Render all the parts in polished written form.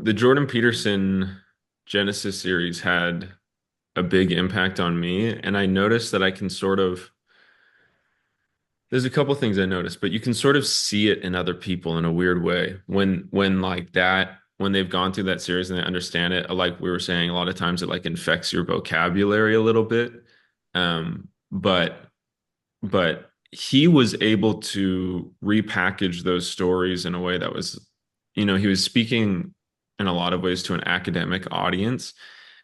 the Jordan Peterson Genesis series had a big impact on me, and I noticed that I can sort of there's a couple things I noticed, but you can sort of see it in other people in a weird way when like that when they've gone through that series and they understand it, like we were saying, a lot of times it like infects your vocabulary a little bit. But he was able to repackage those stories in a way that was, he was speaking in a lot of ways to an academic audience.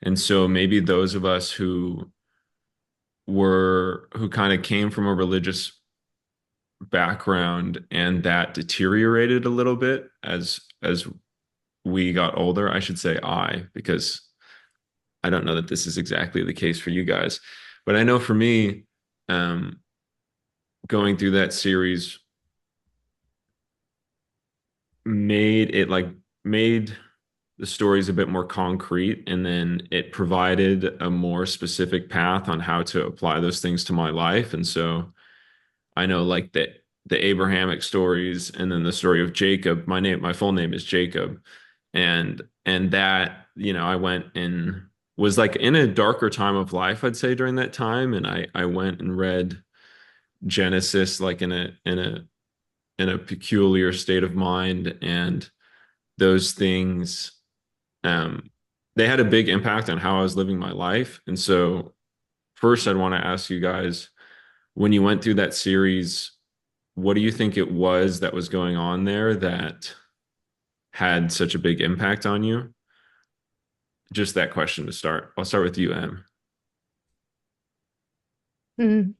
And so maybe those of us who kind of came from a religious background and that deteriorated a little bit as we got older. I should say because I don't know that this is exactly the case for you guys, but I know for me, um, going through that series made the stories a bit more concrete, and then it provided a more specific path on how to apply those things to my life. And so I know like the Abrahamic stories and then the story of Jacob. My full name is Jacob. And that, I went and was like in a darker time of life, I'd say during that time. And I went and read Genesis like in a peculiar state of mind. And those things, um, they had a big impact on how I was living my life. And so first I'd want to ask you guys, when you went through that series, what do you think it was that was going on there that had such a big impact on you? Just that question to start. I'll start with you, Em. Mm.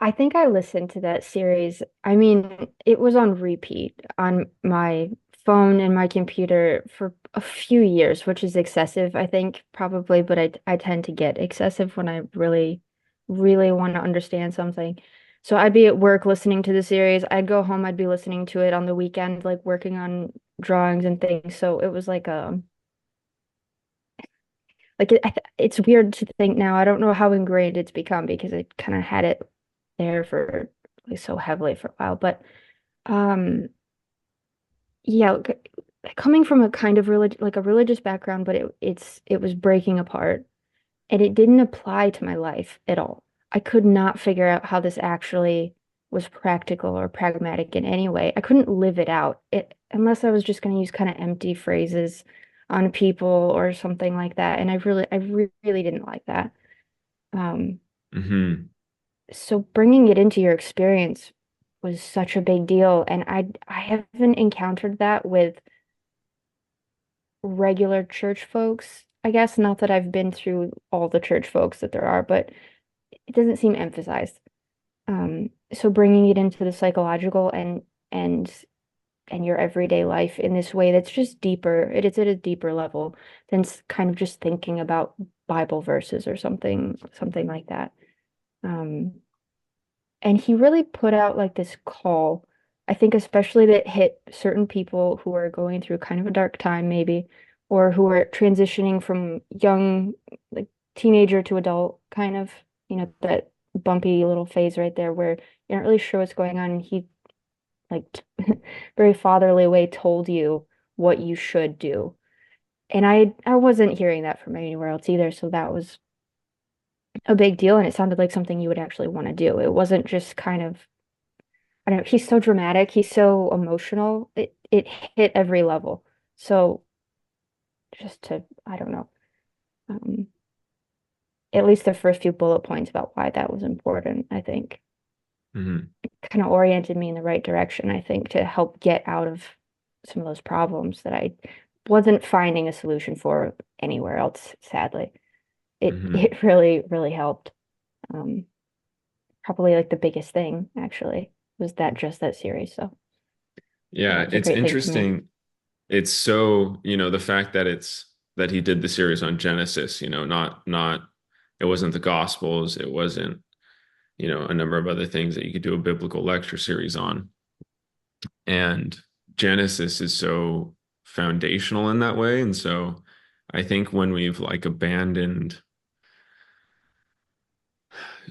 I think I listened to that series. I mean, it was on repeat on my phone and my computer for a few years, which is excessive, I think, probably, but I tend to get excessive when I really, really want to understand something. So I'd be at work listening to the series. I'd go home, I'd be listening to it on the weekend, like working on drawings and things. So it was it's weird to think now. I don't know how ingrained it's become because I kind of had it there for like so heavily for a while. But um yeah, coming from a kind of like a religious background, but it was breaking apart and it didn't apply to my life at all. I could not figure out how this actually was practical or pragmatic in any way. I couldn't live it out. Unless I was just going to use kind of empty phrases on people or something like that. And I really didn't like that. Um, Hmm. so bringing it into your experience was such a big deal, and I haven't encountered that with regular church folks. I guess not that I've been through all the church folks that there are, but it doesn't seem emphasized. So bringing it into the psychological and and your everyday life in this way that's just deeper. It is at a deeper level than kind of just thinking about Bible verses or something like that. Um, And he really put out like this call, I think especially that hit certain people who are going through kind of a dark time maybe, or who are transitioning from young, like teenager to adult, kind of, that bumpy little phase right there where you're not really sure what's going on. And he like very fatherly way told you what you should do. And I wasn't hearing that from anywhere else either, so that was a big deal, and it sounded like something you would actually want to do. It wasn't just kind of, I don't know, he's so dramatic, he's so emotional. It hit every level. So I don't know, um, at least the first few bullet points about why that was important, I think, Hmm. kind of oriented me in the right direction, I think, to help get out of some of those problems that I wasn't finding a solution for anywhere else, sadly. It Hmm. it really, really helped. Um, Probably like the biggest thing, actually, was that series. So that Yeah, was a it's great thing for me. interesting. It's so, the fact that that he did the series on Genesis, not it wasn't the Gospels, it wasn't, a number of other things that you could do a biblical lecture series on. And Genesis is so foundational in that way. And so I think when we've like abandoned,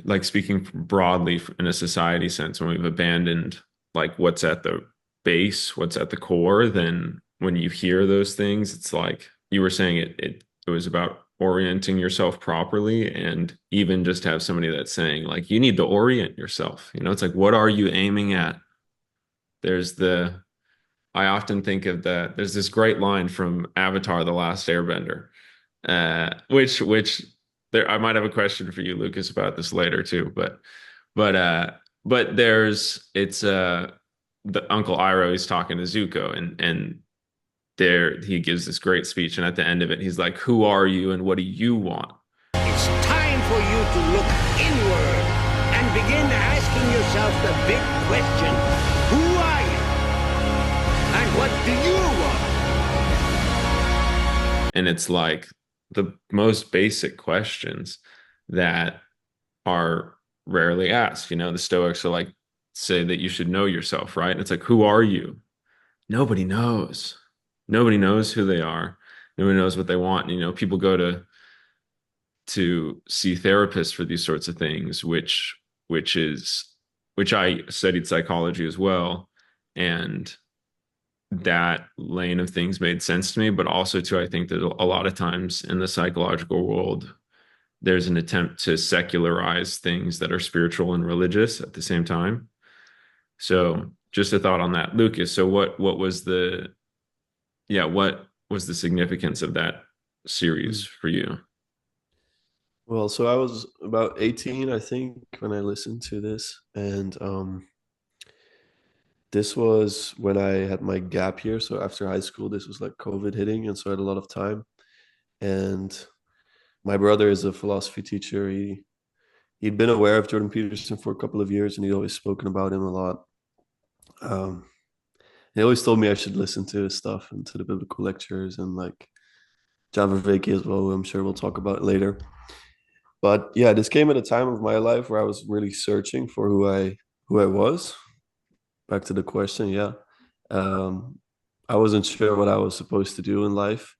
like speaking broadly in a society sense, when we've abandoned like what's at the base, what's at the core, then when you hear those things, it's like you were saying it was about orienting yourself properly, and even just have somebody that's saying like you need to orient yourself. It's like what are you aiming at? There's the I often think of there's this great line from Avatar: The Last Airbender, which there I might have a question for you, Lucas, about this later too, but there's it's the Uncle Iroh, he's talking to Zuko, and there he gives this great speech, and at the end of it he's like, who are you and what do you want? It's time for you to look inward and begin asking yourself the big question: who are you? And what do you want? And it's like the most basic questions that are rarely asked. The Stoics are like, say that you should know yourself, right? And it's like, who are you? Nobody knows. Nobody knows who they are. Nobody knows what they want. People go to see therapists for these sorts of things, which is which I studied psychology as well, and that lane of things made sense to me. But also too, I think that a lot of times in the psychological world, there's an attempt to secularize things that are spiritual and religious at the same time. So just a thought on that, Lucas. So what was what was the significance of that series Mm. for you? Well, so I was about 18, I think, when I listened to this, and this was when I had my gap year. So after high school, this was like COVID hitting, and so I had a lot of time. And my brother is a philosophy teacher. He'd been aware of Jordan Peterson for a couple of years, and he'd always spoken about him a lot. Um, he always told me I should listen to his stuff and to the biblical lectures and like Java Veki as well, who I'm sure we'll talk about later. But yeah, this came at a time of my life where I was really searching for who I was. Back to the question, yeah. Um, I wasn't sure what I was supposed to do in life,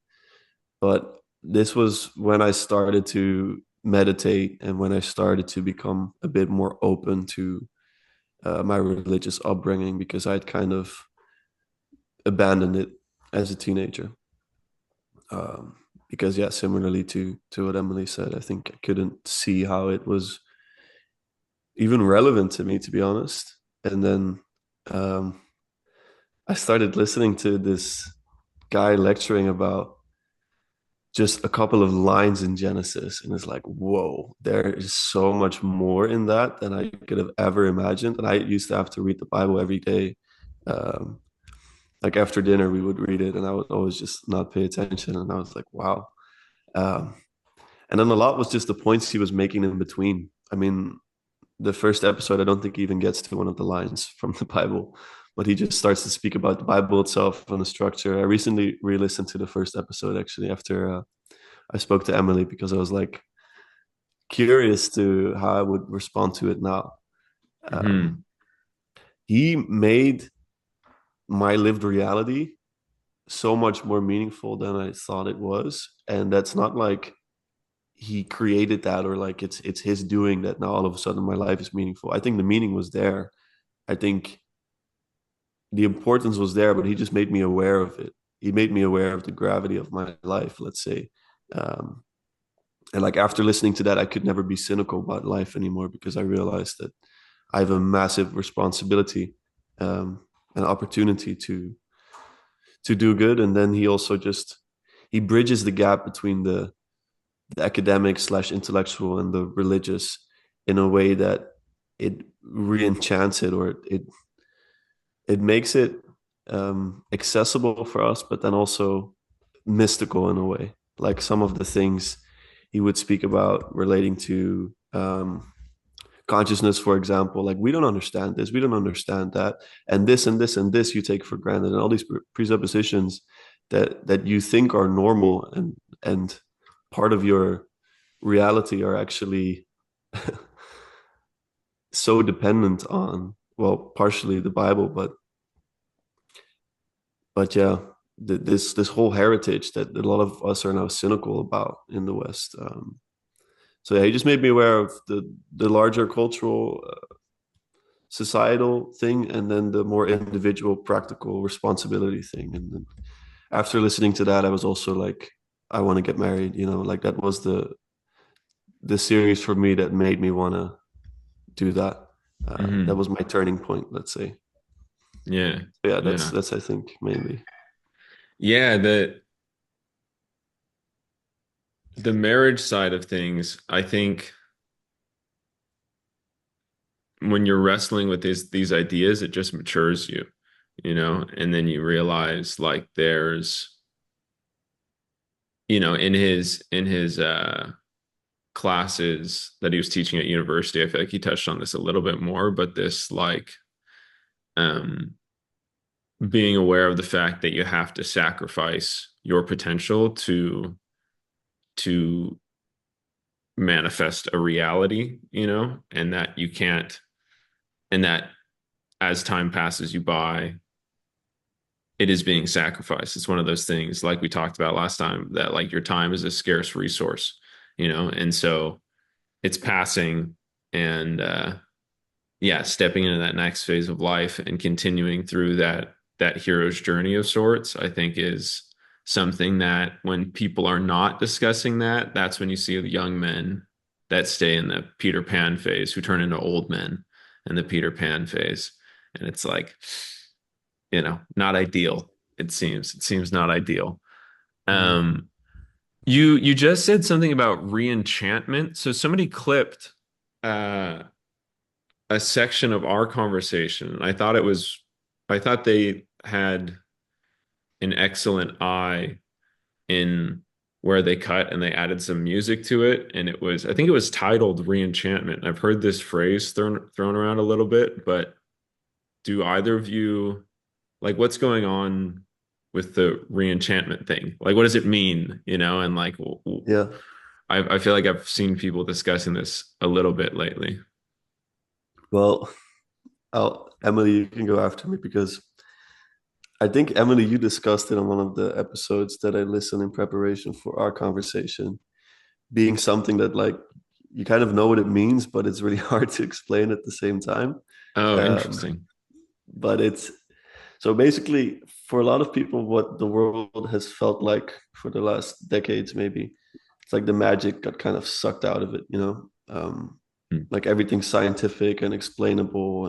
but this was when I started to meditate and when I started to become a bit more open to my religious upbringing because I'd kind of abandoned it as a teenager. Um, because yeah, similarly to what Emilee said, I think I couldn't see how it was even relevant to me, to be honest. And then um, I started listening to this guy lecturing about just a couple of lines in Genesis, and it's like, whoa, there is so much more in that than I could have ever imagined. And I used to have to read the Bible every day. Um, like after dinner, we would read it, and I would always just not pay attention. And I was like, wow. Um, and then a lot was just the points he was making in between. I mean, the first episode, I don't think he even gets to one of the lines from the Bible, but he just starts to speak about the Bible itself and the structure. I recently re-listened to the first episode actually after I spoke to Emilee because I was like curious to how I would respond to it now. Hmm. He made my lived reality so much more meaningful than I thought it was, and that's not like he created that or like it's his doing that now all of a sudden my life is meaningful. I think the meaning was there. I think the importance was there, but he just made me aware of it. He made me aware of the gravity of my life, let's say. Um, and like after listening to that, I could never be cynical about life anymore because I realized that I have a massive responsibility, an opportunity to do good. And then he also just he bridges the gap between the academic slash intellectual and the religious in a way that it re-enchants it or it makes it accessible for us, but then also mystical in a way. Like some of the things he would speak about relating to consciousness, for example, like we don't understand this, we don't understand that, and this and this and this you take for granted, and all these presuppositions that you think are normal and part of your reality are actually so dependent on well partially the Bible, but yeah, this whole heritage that a lot of us are now cynical about in the West. So yeah, he just made me aware of the larger cultural, societal thing, and then the more individual, practical responsibility thing. And then after listening to that, I was also like, I want to get married, like that was the series for me that made me want to do that. That Hmm. was my turning point, let's say. Yeah. Yeah, that's Yeah. that's I think mainly. Yeah, the marriage side of things, I think when you're wrestling with these ideas, it just matures you, and then you realize like there's, in his classes that he was teaching at university, I feel like he touched on this a little bit more, but this like um being aware of the fact that you have to sacrifice your potential to manifest a reality, and that you can't, and that as time passes you by, it is being sacrificed. It's one of those things, like we talked about last time, that like your time is a scarce resource, and so it's passing, and yeah, stepping into that next phase of life and continuing through that hero's journey of sorts, I think is something that when people are not discussing that, that's when you see the young men that stay in the Peter Pan phase who turn into old men in the Peter Pan phase. And it's like, not ideal, it seems. It seems not ideal. Mm. Um, you just said something about re-enchantment. So somebody clipped uh a section of our conversation. I thought they had an excellent eye in where they cut and they added some music to it. And I think it was titled Re-Enchantment. I've heard this phrase thrown around a little bit, but do either of you like what's going on with the re-enchantment thing? Like, what does it mean? And like, Yeah. I feel like I've seen people discussing this a little bit lately. Well, Emily, you can go after me because I think Emily, you discussed it on one of the episodes that I listened in preparation for our conversation, being something that like you kind of know what it means, but it's really hard to explain at the same time. Oh, Um, interesting. but it's so basically for a lot of people, what the world has felt like for the last decades, maybe it's like the magic got kind of sucked out of it. Hmm. Like everything's scientific and explainable,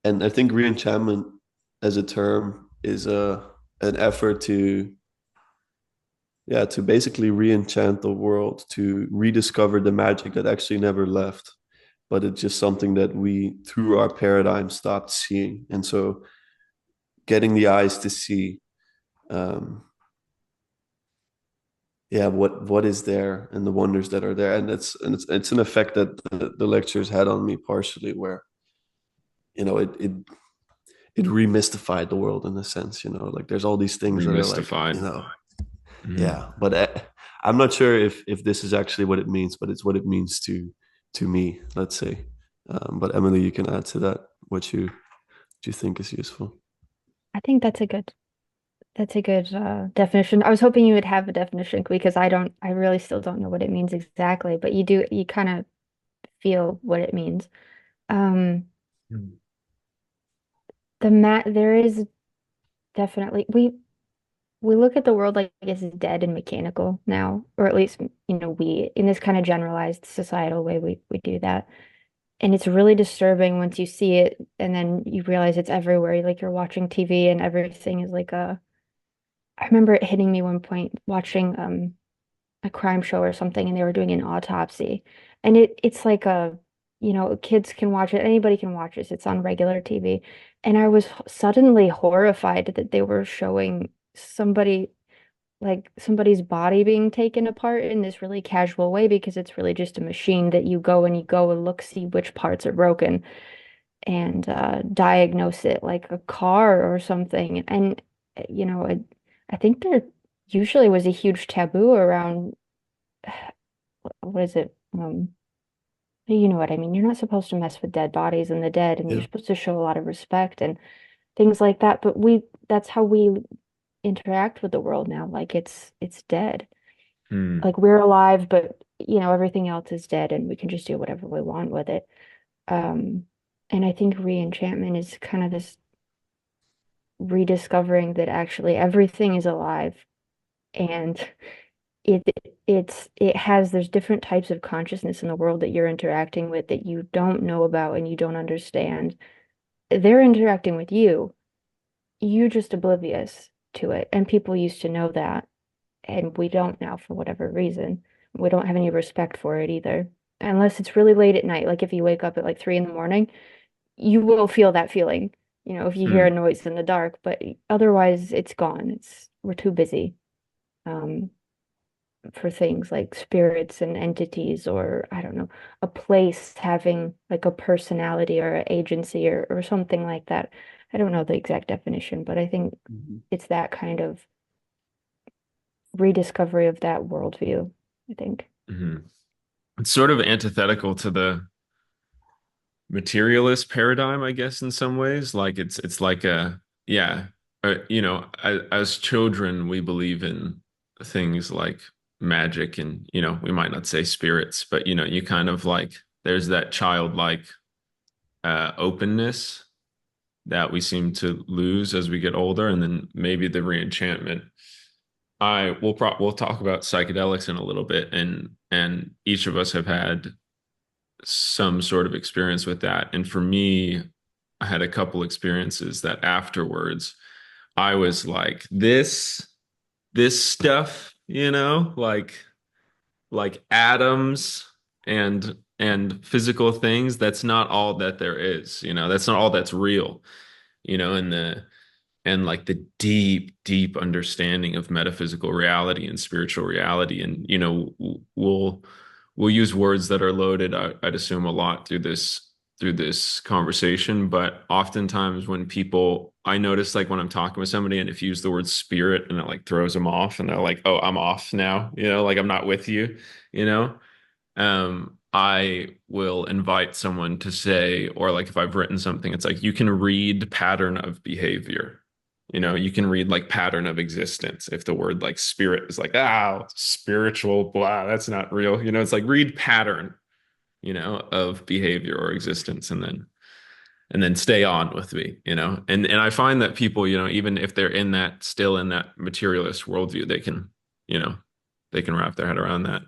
and I think re-enchantment as a term is an effort to, yeah, to basically re-enchant the world, to rediscover the magic that actually never left, but it's just something that we through our paradigm stopped seeing. And so getting the eyes to see, um yeah, what is there and the wonders that are there. And it's an effect that the lectures had on me partially, where it remystified the world in a sense, like there's all these things that are like, Remystified. Mhm. yeah, but I'm not sure if this is actually what it means, but it's what it means to me, let's say. But Emily, you can add to that what you think is useful. I think that's a good definition. I was hoping you would have a definition because I really still don't know what it means exactly, but you kind of feel what it means. Um, Mhm. there is definitely we look at the world like it's dead and mechanical now, or at least, we in this kind of generalized societal way we do that. And it's really disturbing once you see it and then you realize it's everywhere. Like you're watching TV and everything is like I remember it hitting me one point watching a crime show or something and they were doing an autopsy. And it's like kids can watch it, anybody can watch this. It's on regular TV. And I was suddenly horrified that they were showing somebody's body being taken apart in this really casual way because it's really just a machine that you go and look, see which parts are broken and diagnose it like a car or something. And I think there usually was a huge taboo around what is it? You know what I mean. You're not supposed to mess with dead bodies and the dead, and you're Yeah. supposed to show a lot of respect and things like that. But that's how we interact with the world now. Like it's dead. Hmm. Like we're alive, but everything else is dead, and we can just do whatever we want with it. Um, and I think re-enchantment is kind of this. rediscovering that actually everything is alive, and it there's different types of consciousness in the world that you're interacting with that you don't know about and you don't understand. They're interacting with you. You're just oblivious to it. And people used to know that, and we don't now for whatever reason. We don't have any respect for it either. Unless it's really late at night, like if you wake up at like 3 in the morning, you will feel that feeling, if you hear a Hmm. noise in the dark, but otherwise it's gone. We're too busy um for things like spirits and entities, or I don't know, a place having like a personality or an agency, or something like that. I don't know the exact definition, but I think Mhm. it's that kind of rediscovery of that worldview, I think. Hmm. It's sort of antithetical to the materialist paradigm, I guess, in some ways. Like it's like yeah, as children, we believe in things like magic and, we might not say spirits, but you kind of like there's that childlike openness that we seem to lose as we get older, and then maybe the re-enchantment. We'll talk about psychedelics in a little bit, and each of us have had some sort of experience with that. And for me, I had a couple experiences that afterwards I was like, this stuff, like atoms and physical things, that's not all that there is, that's not all that's real, and like the deep, deep understanding of metaphysical reality and spiritual reality. And, we'll use words that are loaded, I'd assume, a lot through this conversation. But oftentimes when people, I notice like when I'm talking with somebody and if you use the word spirit and it like throws them off and they're like, oh, I'm off now, like I'm not with you, you know? I will invite someone to say, or like if I've written something, it's like you can read pattern of behavior. You can read like pattern of existence. If the word like spirit is like, spiritual, blah, that's not real. It's like read pattern, of behavior or existence, and then stay on with me, And I find that people, even if they're still in that materialist worldview, they can wrap their head around that.